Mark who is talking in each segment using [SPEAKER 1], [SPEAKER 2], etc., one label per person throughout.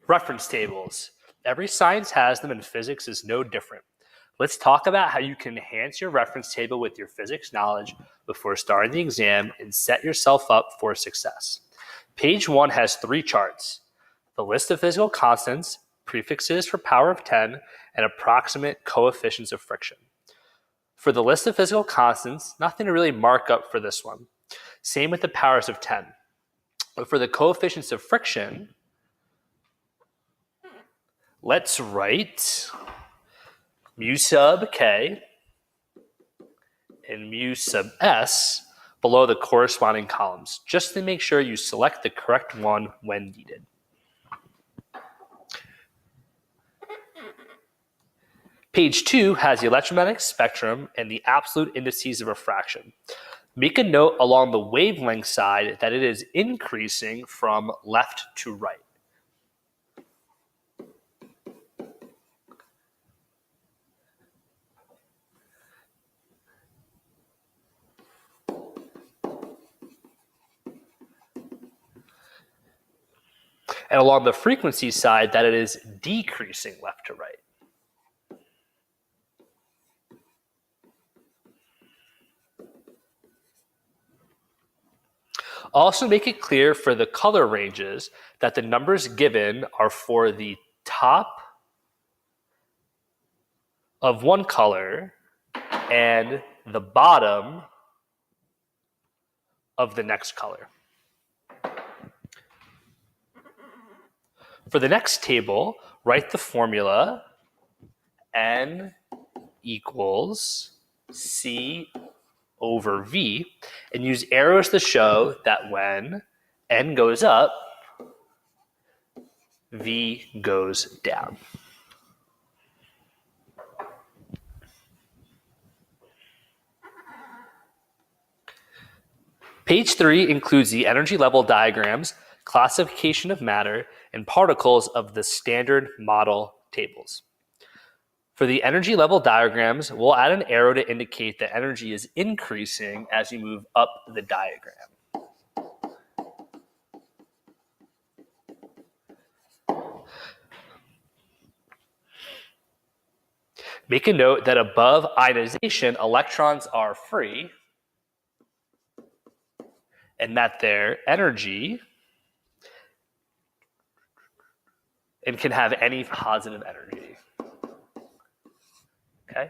[SPEAKER 1] Reference tables. Every science has them and physics is no different. Let's talk about how you can enhance your reference table with your physics knowledge before starting the exam and set yourself up for success. Page 1 has 3 charts: the list of physical constants, prefixes for power of 10, and approximate coefficients of friction. For the list of physical constants, nothing to really mark up for this one. Same with the powers of 10. But for the coefficients of friction, let's write mu sub k and mu sub s below the corresponding columns, just to make sure you select the correct one when needed. Page 2 has the electromagnetic spectrum and the absolute indices of refraction. Make a note along the wavelength side that it is increasing from left to right. And along the frequency side that it is decreasing left to right. Also make it clear for the color ranges that the numbers given are for the top of one color and the bottom of the next color. For the next table, write the formula N equals C over V and use arrows to show that when N goes up, V goes down. Page 3 includes the energy level diagrams, classification of matter, and particles of the standard model tables. For the energy level diagrams, we'll add an arrow to indicate that energy is increasing as you move up the diagram. Make a note that above ionization, electrons are free and that their energy and can have any positive energy. Okay?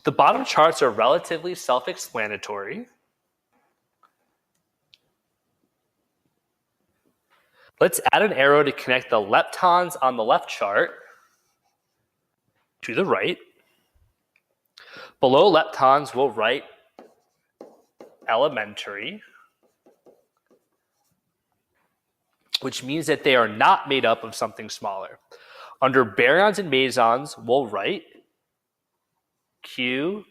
[SPEAKER 1] The bottom charts are relatively self-explanatory. Let's add an arrow to connect the leptons on the left chart to the right. Below leptons, we'll write elementary, which means that they are not made up of something smaller. Under baryons and mesons, we'll write Q,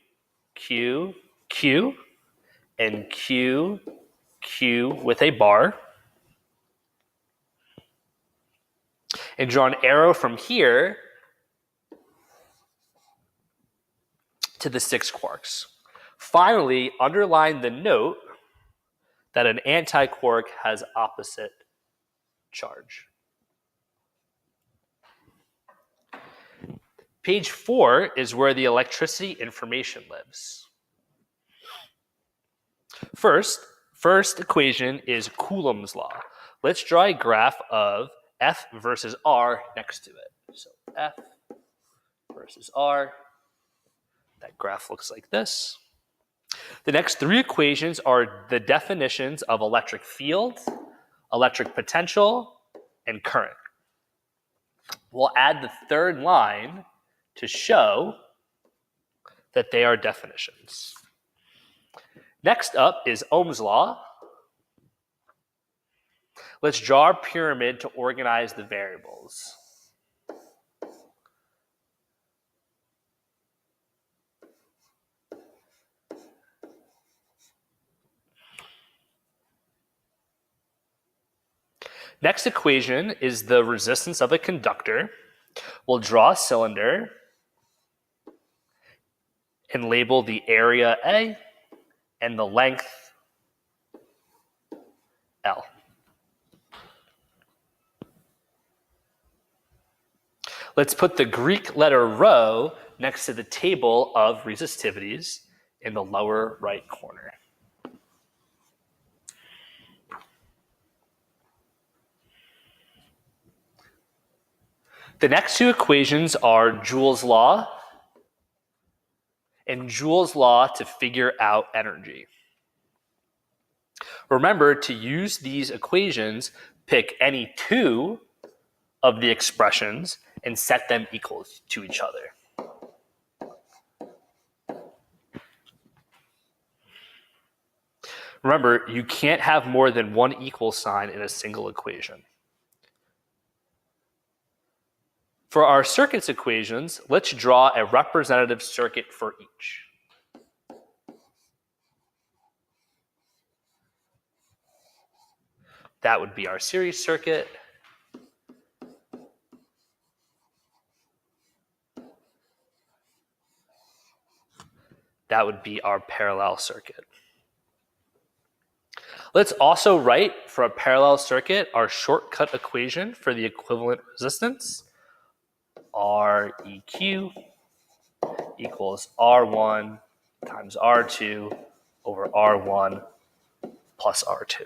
[SPEAKER 1] Q, Q, and Q, Q with a bar. And draw an arrow from here to the 6 quarks. Finally, underline the note that an antiquark has opposite charge. Page 4 is where the electricity information lives. First equation is Coulomb's law. Let's draw a graph of F versus R next to it. So F versus R. That graph looks like this. The next 3 equations are the definitions of electric field, electric potential, and current. We'll add the 3rd line to show that they are definitions. Next up is Ohm's law. Let's draw a pyramid to organize the variables. Next equation is the resistance of a conductor. We'll draw a cylinder and label the area A and the length L. Let's put the Greek letter rho next to the table of resistivities in the lower right corner. The next two equations are Joule's law and Joule's law to figure out energy. Remember, to use these equations, pick any two of the expressions and set them equal to each other. Remember, you can't have more than one equal sign in a single equation. For our circuits equations, let's draw a representative circuit for each. That would be our series circuit. That would be our parallel circuit. Let's also write for a parallel circuit our shortcut equation for the equivalent resistance. Req equals R1 times R2 over R1 plus R2.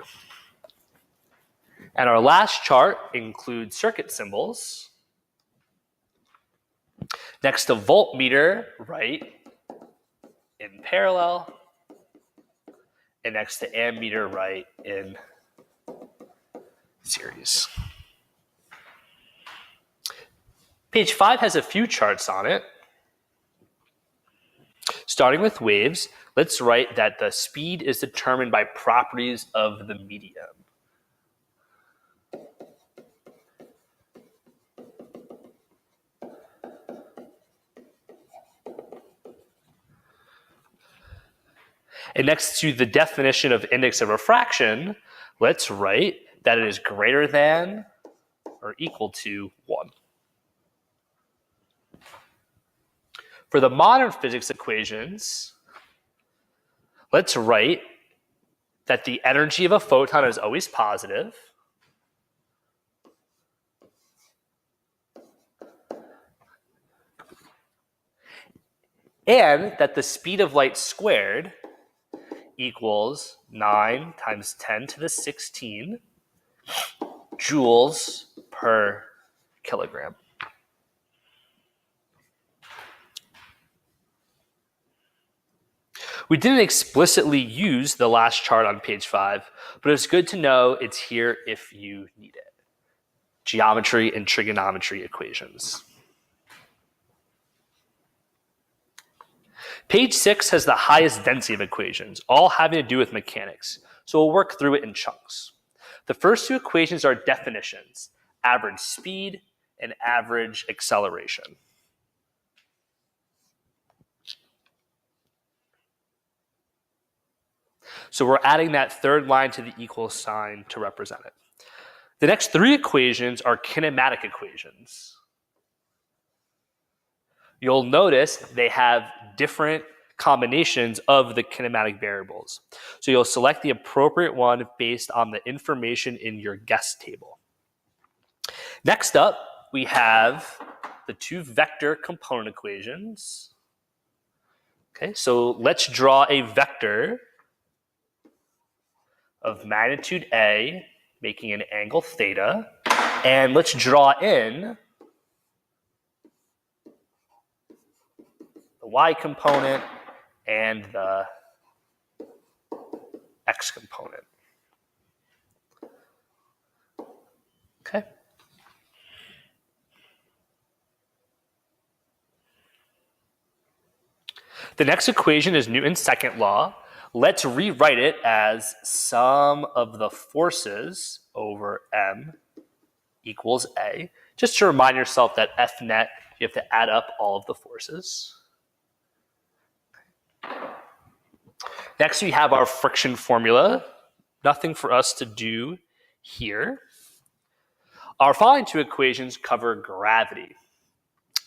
[SPEAKER 1] And our last chart includes circuit symbols. Next to voltmeter, write in parallel, and next to ammeter, write in series. Page 5 has a few charts on it. Starting with waves, let's write that the speed is determined by properties of the medium. And next to the definition of index of refraction, let's write that it is greater than or equal to 1. For the modern physics equations, let's write that the energy of a photon is always positive, and that the speed of light squared equals 9 times 10 to the 16 joules per kilogram. We didn't explicitly use the last chart on page 5, but it's good to know it's here if you need it. Geometry and trigonometry equations. Page 6 has the highest density of equations, all having to do with mechanics, so we'll work through it in chunks. The first two equations are definitions, average speed and average acceleration. So we're adding that third line to the equal sign to represent it. The next three equations are kinematic equations. You'll notice they have different combinations of the kinematic variables. So you'll select the appropriate one based on the information in your guess table. Next up, we have the two vector component equations. Okay, so let's draw a vector of magnitude A, making an angle theta, and let's draw in the y component and the x component. Okay. The next equation is Newton's second law. Let's rewrite it as sum of the forces over m equals A. Just to remind yourself that F net, you have to add up all of the forces. Next, we have our friction formula. Nothing for us to do here. Our following two equations cover gravity.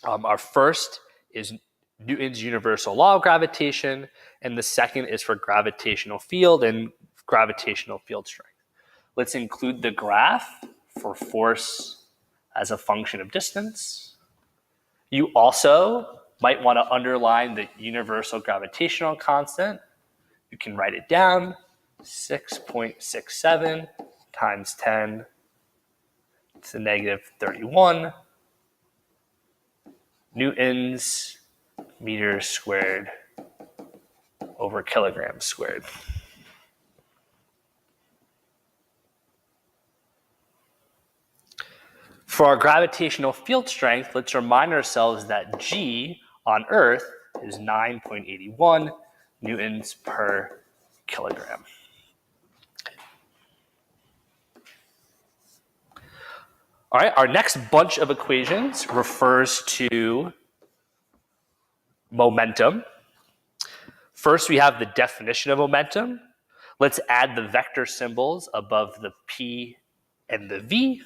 [SPEAKER 1] Our first is Newton's universal law of gravitation, and the second is for gravitational field and gravitational field strength. Let's include the graph for force as a function of distance. You also might want to underline the universal gravitational constant. You can write it down, 6.67 times 10 to the negative 31 newtons meters squared over kilograms squared. For our gravitational field strength, let's remind ourselves that G on Earth is 9.81 newtons per kilogram. All right, our next bunch of equations refers to momentum. First, we have the definition of momentum. Let's add the vector symbols above the P and the V.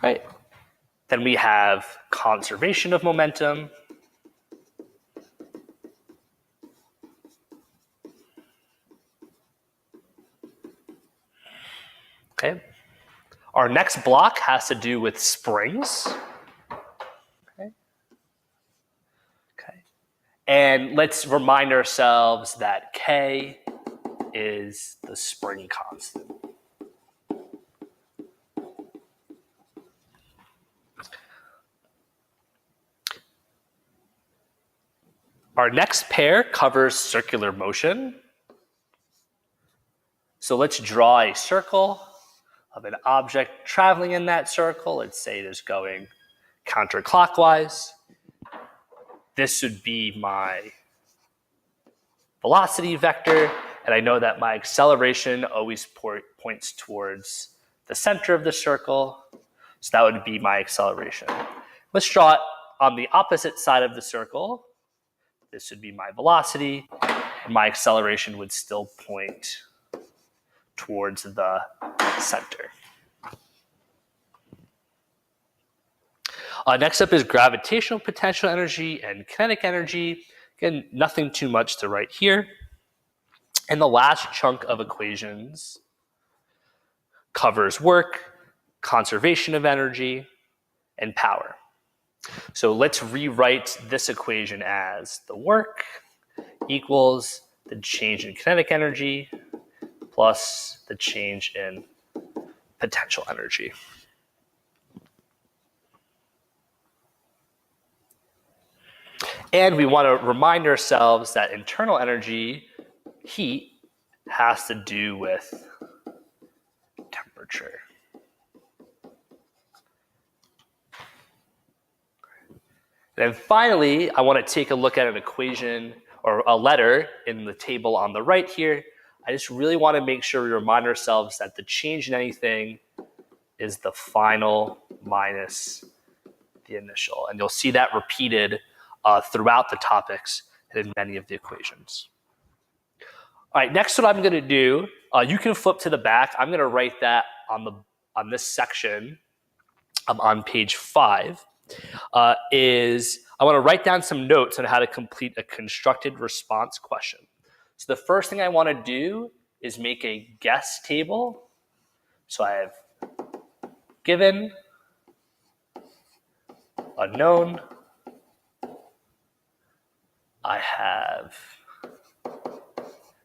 [SPEAKER 1] Right. Then we have conservation of momentum. Okay. Our next block has to do with springs. Okay. Okay. And let's remind ourselves that K is the spring constant. Our next pair covers circular motion. So let's draw a circle of an object traveling in that circle. Let's say it is going counterclockwise. This would be my velocity vector, and I know that my acceleration always points towards the center of the circle. So that would be my acceleration. Let's draw it on the opposite side of the circle. This would be my velocity, and my acceleration would still point towards the center. Next up is gravitational potential energy and kinetic energy. Again, nothing too much to write here. And the last chunk of equations covers work, conservation of energy, and power. So let's rewrite this equation as the work equals the change in kinetic energy plus the change in potential energy. And we want to remind ourselves that internal energy, heat, has to do with temperature. And then finally, I want to take a look at an equation or a letter in the table on the right here. I just really want to make sure we remind ourselves that the change in anything is the final minus the initial. And you'll see that repeated throughout the topics and in many of the equations. All right, next what I'm going to do, you can flip to the back. I'm going to write that on this section on page 5. Is I want to write down some notes on how to complete a constructed response question. So the first thing I want to do is make a guess table. So I have given, unknown, I have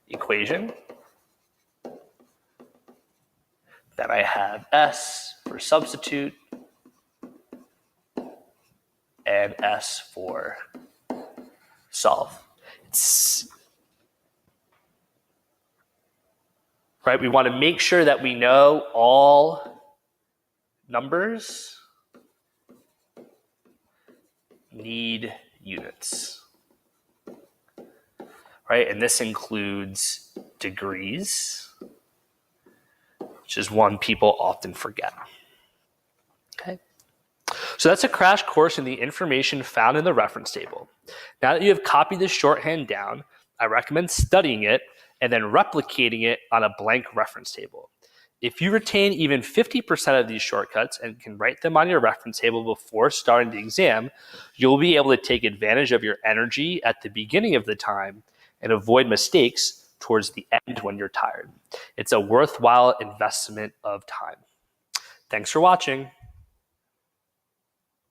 [SPEAKER 1] equation, then I have S for substitute, and S for solve. Right, we want to make sure that we know all numbers need units. Right, and this includes degrees, which is one people often forget. Okay. So that's a crash course in the information found in the reference table. Now that you have copied this shorthand down, I recommend studying it and then replicating it on a blank reference table. If you retain even 50% of these shortcuts and can write them on your reference table before starting the exam, you'll be able to take advantage of your energy at the beginning of the time and avoid mistakes towards the end when you're tired. It's a worthwhile investment of time. Thanks for watching.